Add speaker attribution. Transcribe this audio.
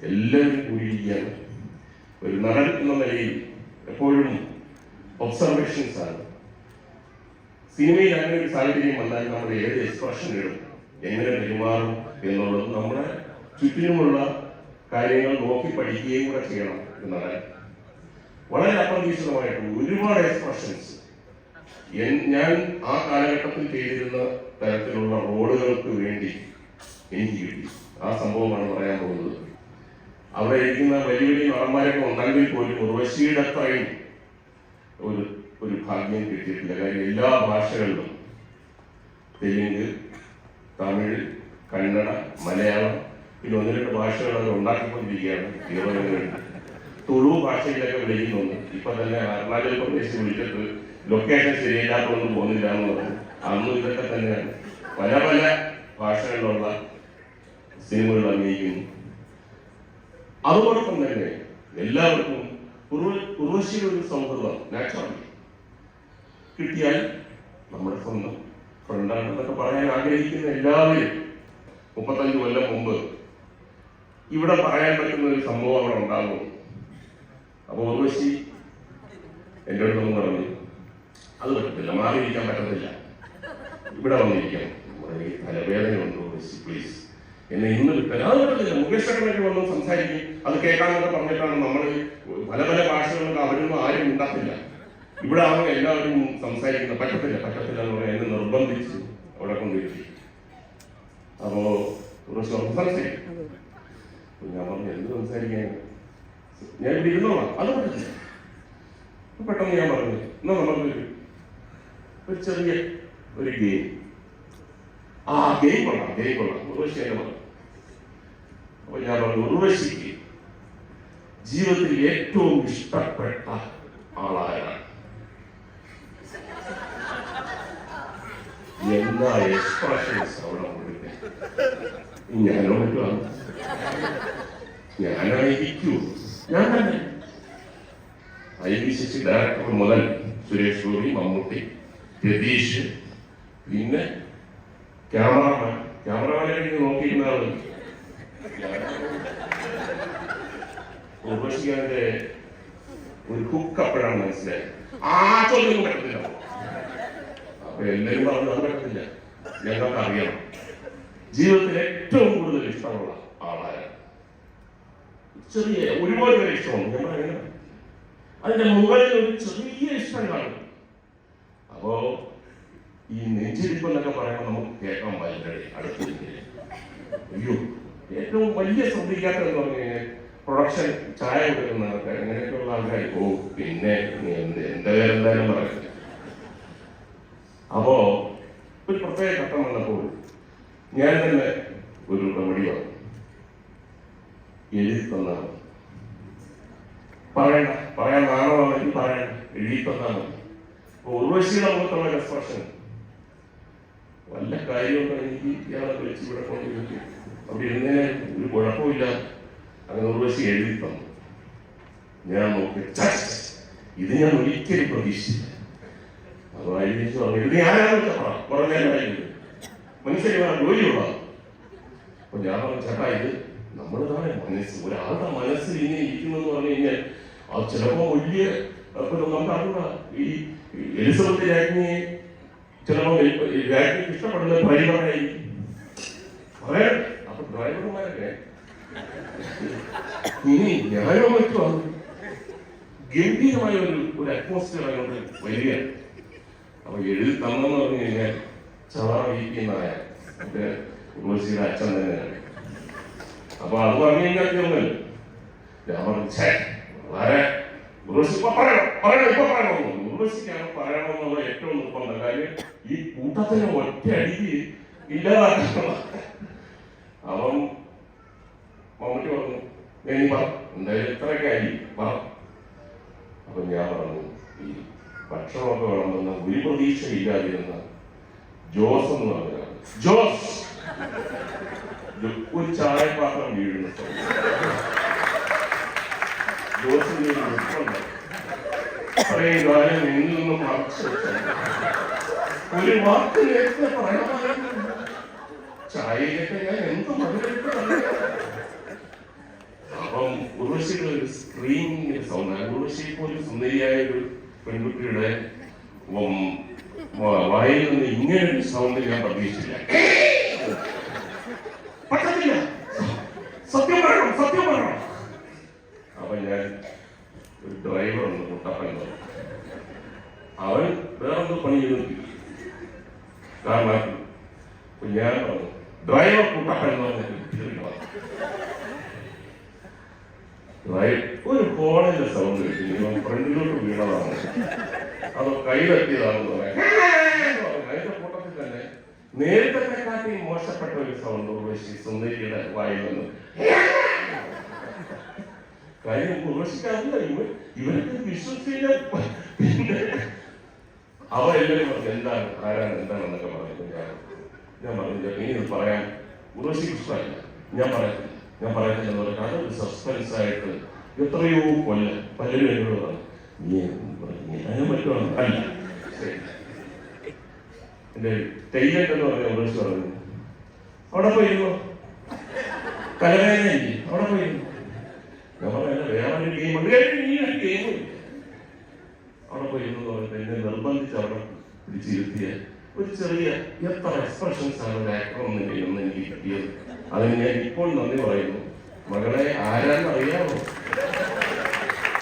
Speaker 1: എല്ലാവരും കൂടിയിരിക്കുകയാണ്. ഒരു നടൻ എന്ന നിലയിൽ എപ്പോഴും ഒബ്സർവേഷൻസ് ആണ്. സിനിമയിൽ അങ്ങനെ ഒരു സാഹചര്യം വന്നാൽ നമ്മൾ ഏത് എക്സ്പ്രഷൻ ഇടും, എങ്ങനെ പെരുമാറും എന്നുള്ളത് നമ്മുടെ ചുറ്റിനുമുള്ള കാര്യങ്ങൾ നോക്കി പഠിക്കുകയും കൂടെ ചെയ്യണം എന്നതാണ്. വളരെ അപ്രതീക്ഷിതമായിട്ട് ഒരുപാട് എക്സ്പ്രഷൻസ് ഞാൻ ആ കാലഘട്ടത്തിൽ ചെയ്തിരുന്ന തരത്തിലുള്ള റോളുകൾക്ക് വേണ്ടി എനിക്ക് കിട്ടി. ആ സംഭവമാണ് പറയാൻ പോകുന്നത്. അവിടെ ഇരിക്കുന്ന വലിയ വലിയ നടന്മാരൊക്കെ ഉണ്ടെങ്കിൽ പോലും ഉർവശിയുടെ അത്രയും ഒരു ഭാഗ്യം കിട്ടിയിട്ടില്ല. കാര്യം എല്ലാ ഭാഷകളിലും തെലുങ്ക്, തമിഴ്, കന്നഡ, മലയാളം, പിന്നെ 1-2 ഭാഷകളൊക്കെ ഉണ്ടാക്കിക്കൊണ്ടിരിക്കുകയാണ്. ഇതുപോലെ തുളു ഭാഷയിലൊക്കെ വിളിക്കുന്നുണ്ട്. ഇപ്പൊ തന്നെ അരുണാചൽ പ്രദേശ് വിളിച്ചിട്ട് ലൊക്കേഷൻ ശരിയില്ലാത്തതൊന്നും പോകുന്നില്ല എന്ന് പറഞ്ഞു. അന്നും ഇതൊക്കെ തന്നെയാണ്. പല പല ഭാഷകളിലുള്ള സിനിമകൾ അഭിനയിക്കുന്നു. അതോടൊപ്പം തന്നെ എല്ലാവർക്കും ഉർവശിയുടെ ഒരു സൗഹൃദം നാച്ചുറലി കിട്ടിയാൽ നമ്മുടെ സ്വന്തം ഫ്രണ്ടാണെന്നൊക്കെ പറയാൻ ആഗ്രഹിക്കുന്ന എല്ലാവരും 35 കൊല്ലം മുമ്പ് ഇവിടെ പറയാൻ പറ്റുന്ന ഒരു സംഭവം അവിടെ ഉണ്ടാകും. അപ്പൊ ഉർവശി എൻ്റെ അടുത്തൊന്നും പറഞ്ഞു, അത് പറ്റത്തില്ല, മാറിയിരിക്കാൻ പറ്റത്തില്ല, ഇവിടെ വന്നിരിക്കണം, തലവേദനയുണ്ട് ഉർവശി, പ്ലീസ് എന്നെ ഇന്ന് കിട്ടാൻ. അത് പറ്റത്തില്ല. മുകേഷ് ചേട്ടനൊക്കെ വന്ന് സംസാരിക്കും, അത് കേൾക്കാമെന്നൊക്കെ പറഞ്ഞിട്ടാണ് നമ്മൾ പല പല ഭാഷകളൊക്കെ അവരൊന്നും ആരും ഉണ്ടാക്കില്ല. ഇവിടെ ആണെങ്കിൽ എല്ലാവരും സംസാരിക്കുന്നത്. പറ്റത്തില്ല പറ്റത്തില്ല എന്ന് പറയാൻ എന്നെ നിർബന്ധിച്ച് അവിടെ കൊണ്ടിരുത്തി. അപ്പോ ഉർവശി സംസാരിക്കും. ഞാൻ പറഞ്ഞു, എന്ത് സംസാരിക്കാൻ, ഞാൻ ഇവിടെ ഇരുന്നോളാം, അത് പറ്റത്തില്ല. പെട്ടെന്ന് ഞാൻ പറഞ്ഞു, എന്നാ നമുക്ക് ഒരു ചെറിയ ഒരു ഗെയിം. ഗെയിം കൊള്ളാം ഉർവശി എന്നെ പറഞ്ഞു. അപ്പൊ ഞാൻ പറഞ്ഞു, ഉർവശിക്ക് ജീവിതത്തിൽ ഏറ്റവും ഇഷ്ടപ്പെട്ട ആളായാണ്. എന്താ എക്സ്പ്രഷൻസ് അവിടെ ഞാനായിരിക്കൂ. ഞാൻ തന്നെ IBCC ഡയറക്ടർ മുതൽ സുരേഷ് ഗോപി, മമ്മൂട്ടി, രതീഷ്, പിന്നെ ക്യാമറമാനെ നോക്കിയിരുന്ന ആള് ഉർവശിയുടെ ഒരു ഹുക്ക് അപ്പോഴാണ് മനസ്സിലായത്. ചോദ്യം പറ്റത്തില്ല. അപ്പൊ എല്ലാവരും പറഞ്ഞു, അത് പറ്റത്തില്ല, ഞങ്ങൾക്ക് അറിയണം. ജീവിതത്തിൽ ഏറ്റവും കൂടുതൽ ഇഷ്ടമുള്ള ആളായ ചെറിയ ഒരുപാട് പേരെ ഇഷ്ടമാണ്. ഞാൻ പറയുന്നത് അതിന്റെ മുകളിൽ ഒരു ചെറിയ ഇഷ്ടം കാണും. അപ്പോ ഈ നെഞ്ചിരിപ്പ് എന്നൊക്കെ പറയുമ്പോൾ നമുക്ക് കേൾക്കാൻ ഭയങ്കര അടുത്തില്ല. അയ്യോ, ഏറ്റവും വലിയ ശ്രദ്ധിക്കാത്തതെന്ന് പറഞ്ഞു കഴിഞ്ഞാൽ പ്രൊഡക്ഷൻ ചായ കൊടുക്കുന്ന ആൾക്കാർ, അങ്ങനെയൊക്കെയുള്ള ആൾക്കാർ. പിന്നെ എന്റെ പേരെന്തായാലും പറയില്ല. അപ്പോ ഒരു പ്രത്യേക ഘട്ടം വന്നപ്പോൾ ഞാൻ തന്നെ ഒരു റെമഡി പറഞ്ഞു, എഴുതി തന്നാൽ മതി. പറയാൻ നാണമാണെങ്കിൽ പറയണം, എഴുതി തന്നാൽ മതി. അപ്പൊ ഉർവശിയുടെ മുഖത്തുള്ള എക്സ്പ്രഷൻ, വല്ല കാര്യമൊക്കെ എനിക്ക് ഇയാളെ വിളിച്ച് ഇവിടെ കൊണ്ടിരിക്കും, അവിടെ ഇരുന്നതിന് ഒരു കുഴപ്പമില്ല. അങ്ങനെ ഉർവശി എഴുതി തന്നു. ഞാൻ നോക്കി, ഇത് ഞാൻ ഒരിക്കലും പ്രതീക്ഷിച്ചില്ല. അപ്പൊ അതിനു പറഞ്ഞു, ഇത് ഞാനാണെന്ന് പറയാം, കുറെ നേരമായിരുന്നു മനുഷ്യന് ജോലിയുള്ള. അപ്പൊ ഞാൻ പറഞ്ഞു, ചേട്ടാ, ഇത് നമ്മളിതാണ് മനസ്സ്, ഒരാളുടെ മനസ്സിൽ ഇങ്ങനെ ഇരിക്കുന്നെന്ന് പറഞ്ഞു കഴിഞ്ഞാൽ അത് ചിലപ്പോ വലിയ നമുക്കറിഞ്ഞ ഈ എലിസബത്ത് രാജ്ഞിയെ ചിലപ്പോ രാജ്ഞിക്ക് ഇഷ്ടപ്പെടുന്ന ഡ്രൈവറായിരിക്കും. അപ്പൊ ഡ്രൈവർമാരൊക്കെ ഇനി ഞാനോ മറ്റോ ഗംഭീരമായ ഒരു അറ്റ്മോസ്ഫിയർ അങ്ങോട്ട് വരിക. അപ്പൊ എഴുതി തന്നെന്ന് പറഞ്ഞു കഴിഞ്ഞാൽ ചവറിയിരിക്കുന്നതായ ഉർവശിയുടെ അച്ഛൻ തന്നെയാണ്. അപ്പൊ അത് പറഞ്ഞു കഴിഞ്ഞാൽ തീർന്നല്ലോ. ഞാൻ പറഞ്ഞു, വളരെ ഉർവശി ഇപ്പൊ പറയണം. ഉർവശിക്കാണ് പറയണമെന്നുള്ള ഏറ്റവും നിർബന്ധം. കാര്യം ഈ കൂട്ടത്തിന് ഒറ്റ അടിക്ക് ഇല്ലാതാക്കണം. അവൻ മമ്മൂട്ടി പറഞ്ഞു, നീ പറ, എന്തായാലും ഇത്രയൊക്കെ അരി പറ. അപ്പൊ ഞാൻ പറഞ്ഞു, ഈ ഭക്ഷണമൊക്കെ വിളമ്പുന്ന ഒരു പ്രതീക്ഷയില്ലാതിരുന്ന ജോസ് എന്ന് പറഞ്ഞാൽ, ജോസ് ഒരു ചായപാത്രം വീഴുന്നു. ജോസിന്റെ പറയും കാര്യം എന്നിൽ നിന്നും മറച്ചു ഒരു വാക്ക് നേരത്തെ പറയാമായിരുന്നു. ചായയിലൊക്കെ ഞാൻ എന്ത് മധുരത്തെ ഉർവശിയുടെ ഒരു സ്ക്രീനിങ്ങിന്റെ സൗണ്ട്, ഉർവശിയെ പോലും സുന്ദരിയായ ഒരു പെൺകുട്ടിയുടെ വായിൽ നിന്ന് ഇങ്ങനെ ഒരു സൗണ്ട് ഞാൻ പ്രതീക്ഷിച്ചില്ല. പറ്റത്തില്ല, സത്യം പറയണം, സത്യം പറയണം. അപ്പൊ ഞാൻ ഒരു ഡ്രൈവർ ഉണ്ട് കുട്ടപ്പൻ, അവൻ വേറെന്തോ പണി ചെയ്തു കാരണം ഞാൻ പറഞ്ഞു ഡ്രൈവർ കുട്ടപ്പൻ എന്ന് പറഞ്ഞ ഒരു ഫോണിന്റെ സൗണ്ട് കിട്ടി, ഫ്രണ്ടിലോട്ട് വീണതാണ്, അത് കൈതട്ടിയതാണെന്ന് പറയാം. അതിന്റെ കൂട്ടത്തിൽ തന്നെ നേരത്തെ കാട്ടി മോശപ്പെട്ട ഒരു സൗണ്ട് ഉർവശി സുന്ദരിയുടെ വായിൽ നിന്ന്. കാര്യം ഉർവശിക്കല്ല, ഇവർക്ക് വിശ്വസിക്കുന്ന. അവ എല്ലാവരും പറഞ്ഞു എന്താണ്, ആരാണ്, എന്താണെന്നൊക്കെ പറഞ്ഞു. ഞാൻ പറഞ്ഞു ഇനി ഇത് പറയാൻ ഉർവശിക്ക് ഇഷ്ടമല്ല, ഞാൻ പറയത്തില്ല എന്ന് പറഞ്ഞാൽ അതൊരു സസ്പെൻസ് ആയിട്ട് എത്രയോ കൊല്ലം പലരും എന്നോട് പറഞ്ഞു ഞാൻ പറ്റുവാണ്. അല്ല, എന്റെ തെയ്യറ്റ് എന്ന് പറഞ്ഞ ഉർവശി പറഞ്ഞു അവിടെ പോയിരുന്നു, കലവേദനയില്ലേ അവിടെ പോയിരുന്നു. ഞാൻ പറഞ്ഞ വേറൊരു ഗെയിമുണ്ട്, ഗെയിമില്ല അവിടെ പോയിരുന്നു എന്ന് പറഞ്ഞിട്ട് എന്നെ നിർബന്ധിച്ച് അവിടെ പിടിച്ചിരുത്തിയ ഒരു ചെറിയ എത്ര എക്സ്പ്രഷൻസ് ആണ് ഒരു ആക്ടർ എന്ന നിലയിൽ എനിക്ക് കിട്ടിയത്. അതിന് ഞാൻ ഇപ്പോൾ നന്ദി പറയുന്നു. മകളെ ആരാന്ന് അറിയാമോ?